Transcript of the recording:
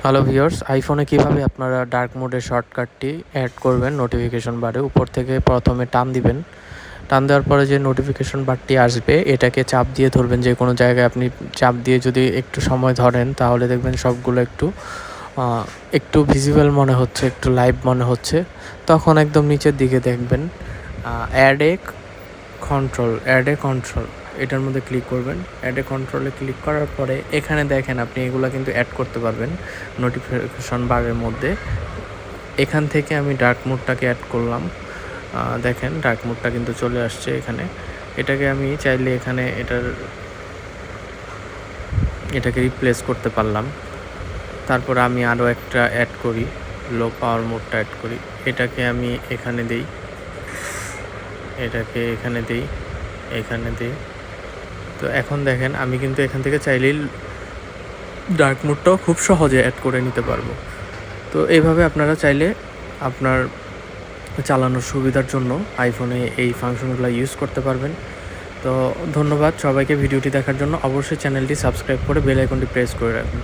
Hello viewers, আইফোনে কিভাবে আপনারা ডার্ক মোডের শর্টকাটটি অ্যাড করবেন নোটিফিকেশন বারে। উপর থেকে প্রথমে টান দিবেন। টান দেওয়ার পরে যে নোটিফিকেশন বারটি আসবে এটাকে চাপ দিয়ে ধরবেন। যে কোনো জায়গায় আপনি চাপ দিয়ে যদি একটু সময় ধরেন তাহলে দেখবেন সবগুলো একটু ভিজিবল মনে হচ্ছে, একটু লাইভ মনে হচ্ছে। তখন একদম নিচের দিকে দেখবেন অ্যাড এ কন্ট্রোল এটার মধ্যে ক্লিক করবেন। অ্যাড এ কন্ট্রোলে ক্লিক করার পরে এখানে দেখেন আপনি এগুলো কিন্তু অ্যাড করতে পারবেন নোটিফিকেশন বারের মধ্যে। এখান থেকে আমি ডার্ক মোডটাকে অ্যাড করলাম। দেখেন ডার্ক মোডটা কিন্তু চলে আসছে এখানে। এটাকে আমি চাইলে এখানে এটাকে রিপ্লেস করতে পারলাম। তারপর আমি আরও একটা অ্যাড করি, লো পাওয়ার মোডটা অ্যাড করি। এটাকে আমি এখানে দিই, এটাকে এখানে দিই। তো এখন দেখেন আমি কিন্তু এখান থেকে চাইলেই ডার্ক মোডটাও খুব সহজে অ্যাড করে নিতে পারবো। তো এইভাবে আপনারা চাইলে আপনার চালানোর সুবিধার জন্য আইফোনে এই ফাংশনগুলো ইউজ করতে পারবেন। তো ধন্যবাদ সবাইকে ভিডিওটি দেখার জন্য। অবশ্যই চ্যানেলটি সাবস্ক্রাইব করে বেল আইকনটি প্রেস করে রাখবেন।